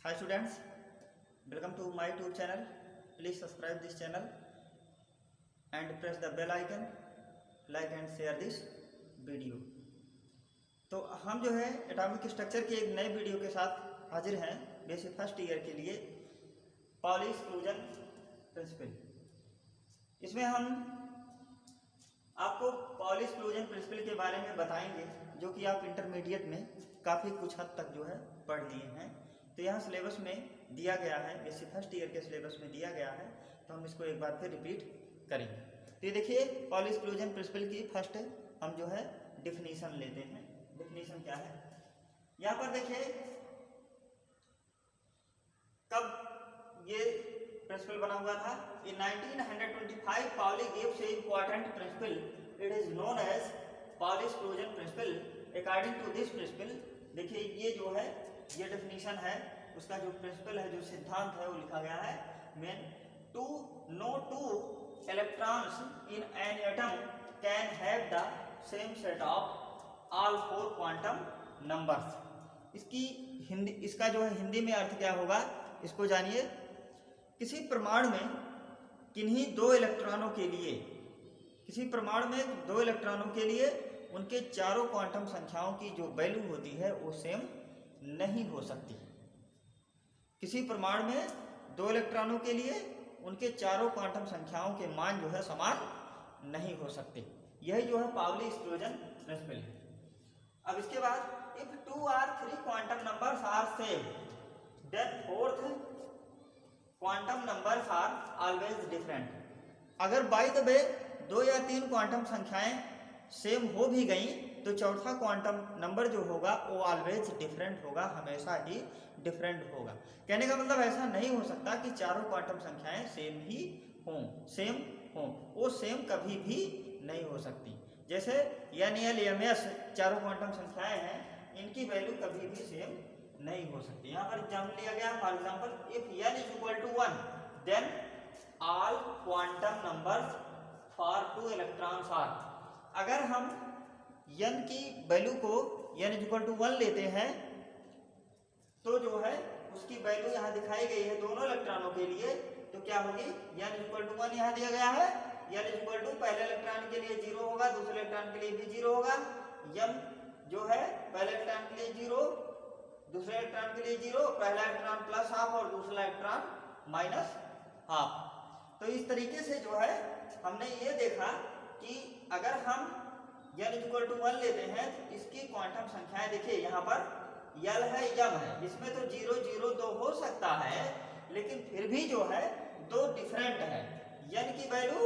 Hi students, welcome to my YouTube channel. Please subscribe this channel and press the bell icon, like and share this video. तो हम जो है atomic structure के एक नए video के साथ हाजिर हैं बेसिक फर्स्ट ईयर के लिए पाउली एक्सक्लूजन प्रिंसिपल। इसमें हम आपको पाउली एक्सक्लूजन प्रिंसिपल के बारे में बताएंगे जो कि आप इंटरमीडिएट में काफ़ी कुछ हद तक जो है पढ़ लिए हैं। तो यहाँ सिलेबस में दिया गया है, बेसिक फर्स्ट ईयर के सिलेबस में दिया गया है, तो हम इसको एक बार फिर रिपीट करेंगे। तो ये देखिए पाउली एक्सक्लूजन प्रिंसिपल की फर्स्ट हम जो है डिफिनीशन लेते हैं। डिफिनीशन क्या है यहाँ पर देखिए, कब ये प्रिंसिपल बना हुआ था? In 1925 Pauli gives a important principle, it is known as Pauli exclusion principle. According to this principle, देखिए ये जो है ये डेफिनेशन है, उसका जो प्रिंसिपल है, जो सिद्धांत है वो लिखा गया है main to no two electrons in an atom can have the same set of all four quantum numbers. इसका जो है हिंदी में अर्थ क्या होगा इसको जानिए। किसी परमाणु में किन्हीं दो इलेक्ट्रॉनों के लिए, किसी परमाणु में दो इलेक्ट्रॉनों के लिए उनके चारों क्वांटम संख्याओं की जो वैल्यू होती है वो सेम नहीं हो सकती। किसी परमाणु में दो इलेक्ट्रॉनों के लिए उनके चारों क्वांटम संख्याओं के मान जो है समान नहीं हो सकते। यही जो है पाउली एक्सक्लूजन प्रिंसिपल है। अब इसके बाद if 2 or 3 quantum numbers are same then fourth quantum numbers are always different. अगर बाय द वे 2 या 3 क्वांटम संख्याएं सेम हो भी गई तो चौथा क्वांटम नंबर जो होगा वो ऑलवेज डिफरेंट होगा, हमेशा ही डिफरेंट होगा। कहने का मतलब ऐसा नहीं हो सकता कि चारों क्वांटम संख्याएं सेम ही हों, सेम हों, वो सेम कभी भी नहीं हो सकती। जैसे NL, MS चारों क्वांटम संख्याएं हैं, इनकी वैल्यू कभी भी सेम नहीं हो सकती। यहाँ पर एग्जाम्पल लिया गया, for example if n = 1 then all quantum numbers for 2 electrons are. अगर हम n की वैल्यू को n = 1 लेते हैं तो जो है उसकी वैल्यू यहाँ दिखाई गई है दोनों इलेक्ट्रॉनों के लिए, तो क्या होगी? n = 1 यहाँ दिया गया है, n पहले इलेक्ट्रॉन के लिए 0 होगा, दूसरे इलेक्ट्रॉन के लिए भी 0 होगा। m जो है पहले इलेक्ट्रॉन के लिए 0, दूसरे इलेक्ट्रॉन के लिए 0, पहला इलेक्ट्रॉन +½ और दूसरा इलेक्ट्रॉन -½ तो इस तरीके से जो है हमने ये देखा कि अगर हम n = 1 लेते हैं तो इसकी क्वांटम संख्याएं देखिए, यहाँ पर L है, M है, इसमें तो 0, 0, 2 हो सकता है, लेकिन फिर भी जो है दो डिफरेंट है। n की वैल्यू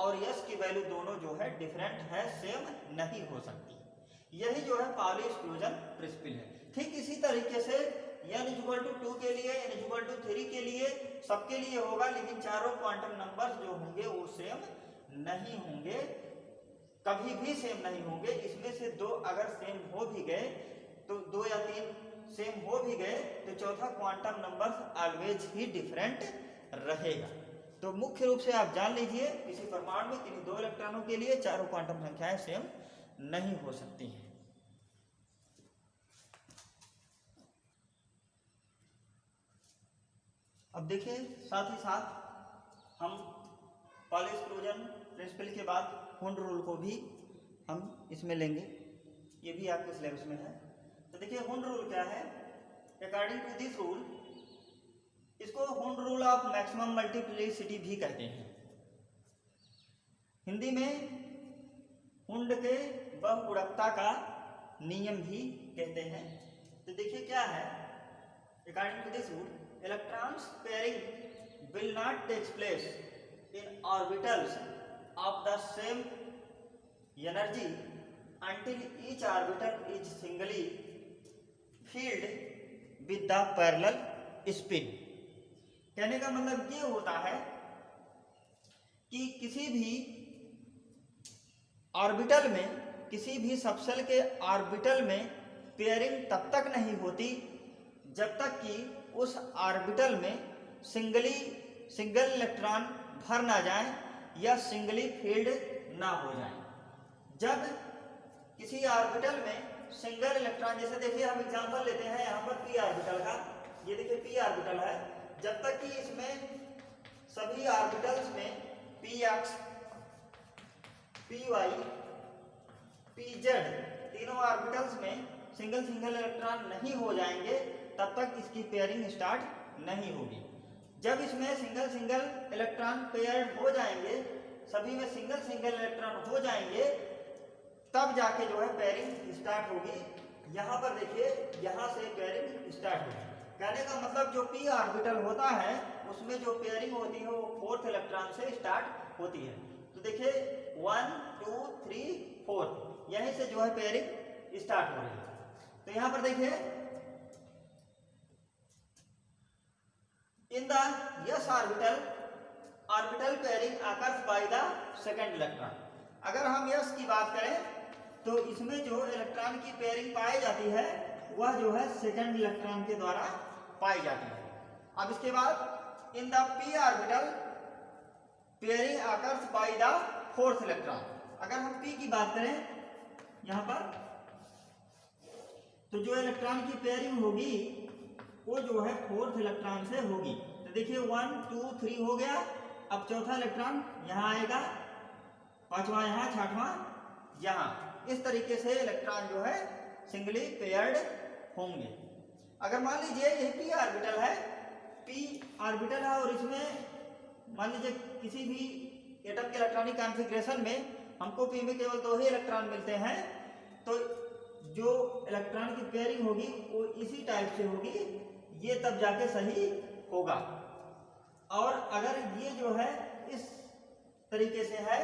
और s की वैल्यू दोनों जो है डिफरेंट है, सेम नहीं हो सकती। यही जो है पाउली एक्सक्लूजन प्रिंसिपल है। ठीक इसी तरीके से n = 2 के लिए, n = 3 के लिए, सबके लिए होगा, लेकिन चारों क्वांटम नंबर्स जो होंगे वो सेम नहीं होंगे, कभी भी सेम नहीं होंगे। इसमें से दो अगर सेम हो भी गए तो 2 या 3 सेम हो भी गए तो चौथा क्वांटम नंबर ऑलवेज ही डिफरेंट रहेगा। तो मुख्य रूप से आप जान लीजिए, किसी परमाणु में किन्हीं दो इलेक्ट्रॉनों के लिए चारों क्वांटम संख्याएं सेम नहीं हो सकती हैं। अब देखिए साथ ही साथ हम पाउली एक्सक्लूजन प्रिंसिपल के बाद हुंड रूल को भी हम इसमें लेंगे, ये भी आपके सिलेबस में है। तो देखिए हुंड रूल क्या है? अकॉर्डिंग टू दिस रूल, इसको Hund rule of maximum multiplicity भी कहते हैं। हिंदी में हुंड के बहुगुणकता का नियम भी कहते हैं। तो देखिए क्या है, according to this rule, electrons pairing will not take place in orbitals of the same energy until each orbital is singly filled with the parallel spin। कहने का मतलब ये होता है कि किसी भी ऑर्बिटल में, किसी भी सबसेल के ऑर्बिटल में पेयरिंग तब तक नहीं होती जब तक कि उस ऑर्बिटल में सिंगल इलेक्ट्रॉन भर ना जाए या सिंगली फील्ड ना हो जाए। जब किसी ऑर्बिटल में सिंगल इलेक्ट्रॉन, जैसे देखिए हम एग्जांपल लेते हैं यहाँ पर पी ऑर्बिटल का, ये देखिए पी ऑर्बिटल है, जब तक कि इसमें सभी ऑर्बिटल्स में P X, P Y, P Z तीनों ऑर्बिटल्स में सिंगल सिंगल इलेक्ट्रॉन नहीं हो जाएंगे तब तक इसकी पेयरिंग स्टार्ट नहीं होगी। जब इसमें सिंगल सिंगल इलेक्ट्रॉन पेयर्ड हो जाएंगे, सभी में सिंगल सिंगल इलेक्ट्रॉन हो जाएंगे, तब जाके जो है पेयरिंग स्टार्ट होगी। यहाँ पर देखिए यहाँ से पेयरिंग स्टार्ट होगी। कहने का मतलब जो पी ऑर्बिटल होता है उसमें जो पेयरिंग होती है वो फोर्थ इलेक्ट्रॉन से स्टार्ट होती है। तो देखिए 1 2 3 4 यहीं से जो है पेयरिंग स्टार्ट हो रही है। तो यहाँ पर देखिए in the yes orbital pairing occurs by the second electron. अगर हम यस की बात करें तो इसमें जो इलेक्ट्रॉन की पेयरिंग पाई जाती है वह जो है सेकंड इलेक्ट्रॉन के द्वारा पाई जाती है। अब इसके बाद in the P orbital pairing occurs by the fourth electron. अगर हम पी की बात करें यहाँ पर तो जो इलेक्ट्रॉन की पेयरिंग होगी वो जो है फोर्थ इलेक्ट्रॉन से होगी। तो देखिए 1 2 3 हो गया, अब चौथा इलेक्ट्रॉन यहाँ आएगा, पांचवा यहाँ, छठवां यहाँ, इस तरीके से इलेक्ट्रॉन जो है सिंगली पेयर्ड होंगे। अगर मान लीजिए ये पी ऑर्बिटल है, पी ऑर्बिटल है और इसमें मान लीजिए किसी भी एटम के इलेक्ट्रॉनिक कॉन्फ़िगरेशन में हमको पी में केवल 2 ही इलेक्ट्रॉन मिलते हैं, तो जो इलेक्ट्रॉन की पेयरिंग होगी वो इसी टाइप से होगी, ये तब जाके सही होगा। और अगर ये जो है इस तरीके से है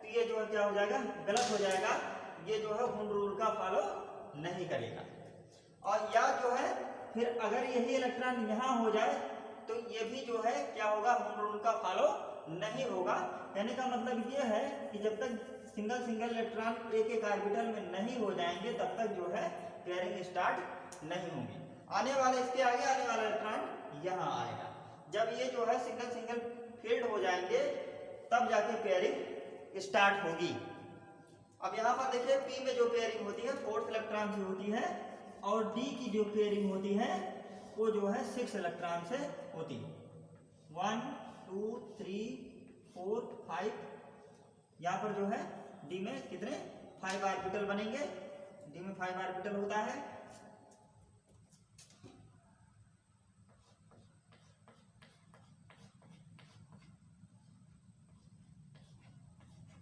तो ये जो है क्या हो जाएगा, गलत हो जाएगा, ये जो है हुंड रूल का फॉलो नहीं करेगा। और या जो है फिर अगर यही इलेक्ट्रॉन यहाँ हो जाए तो ये भी जो है क्या होगा, हुंड रूल का फॉलो नहीं होगा। कहने का मतलब ये है कि जब तक सिंगल सिंगल इलेक्ट्रॉन एक एक ऑर्बिटल में नहीं हो जाएंगे तब तक जो है पेयरिंग स्टार्ट नहीं होगी। आने वाले इसके आगे आने वाला इलेक्ट्रॉन यहाँ आएगा। जब ये जो है सिंगल सिंगल फील्ड हो जाएंगे तब जाके पेयरिंग स्टार्ट होगी। अब यहाँ पर देखिए पी में जो पेयरिंग होती है फोर्थ इलेक्ट्रॉन से होती है और डी की जो पेयरिंग होती है वो जो है 6 इलेक्ट्रॉन से होती है। 1 2 3 4 5, यहाँ पर जो है डी में कितने 5 ऑर्बिटल बनेंगे, डी में 5 ऑर्बिटल होता है।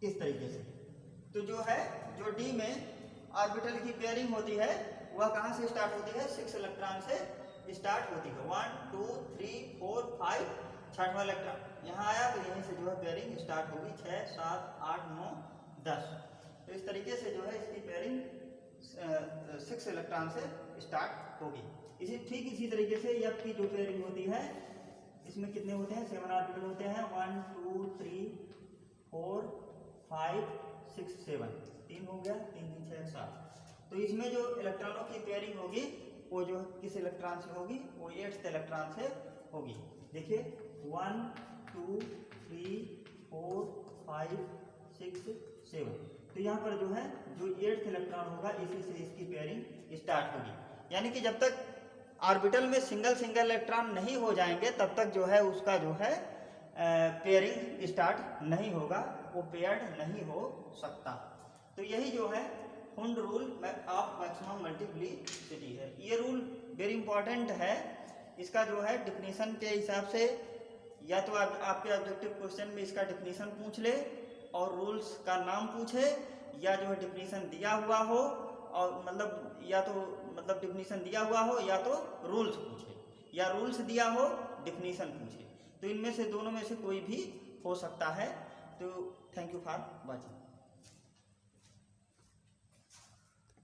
इस तरीके से तो जो है जो डी में ऑर्बिटल की पेयरिंग होती है वह कहाँ से स्टार्ट होती है, 6 इलेक्ट्रॉन से स्टार्ट होती है। 1 2 3 4 5, छठवां इलेक्ट्रॉन यहाँ आया तो यहीं से जो है पेयरिंग स्टार्ट होगी। 6 7 8 9 10, तो इस तरीके से जो है इसकी पेयरिंग 6 इलेक्ट्रॉन से स्टार्ट होगी। ठीक इसी तरीके से एफ की जो पेयरिंग होती है इसमें कितने होते हैं, 7 ऑर्बिटल होते हैं। 1 2 3 4 5 6 7, 3 हो गया, 3 3 6 7। तो इसमें जो इलेक्ट्रॉनों की पेयरिंग होगी वो जो किस इलेक्ट्रॉन से होगी, वो 8th इलेक्ट्रॉन से होगी। देखिए 1 2 3 4 5 6 7, तो यहाँ पर जो है जो 8th इलेक्ट्रॉन होगा इसी से इसकी पेयरिंग स्टार्ट होगी। यानी कि जब तक ऑर्बिटल में सिंगल सिंगल इलेक्ट्रॉन नहीं हो जाएंगे तब तक जो है उसका जो है पेयरिंग स्टार्ट नहीं होगा, वो पेयर्ड नहीं हो सकता। तो यही जो है Hund rule of maximum multiplicity है। ये रूल वेरी इंपॉर्टेंट है। इसका जो है डिफिनीशन के हिसाब से या तो आपके ऑब्जेक्टिव क्वेश्चन में इसका डिफिनीशन पूछ ले और रूल्स का नाम पूछे, या जो है डिफिनीशन दिया हुआ हो और मतलब या तो मतलब डिफिनीशन दिया हुआ हो या तो रूल्स पूछे, या रूल्स दिया हो डिफिनीशन पूछे। तो इनमें से दोनों में से कोई भी हो सकता है। तो थैंक यू फॉर वॉचिंग।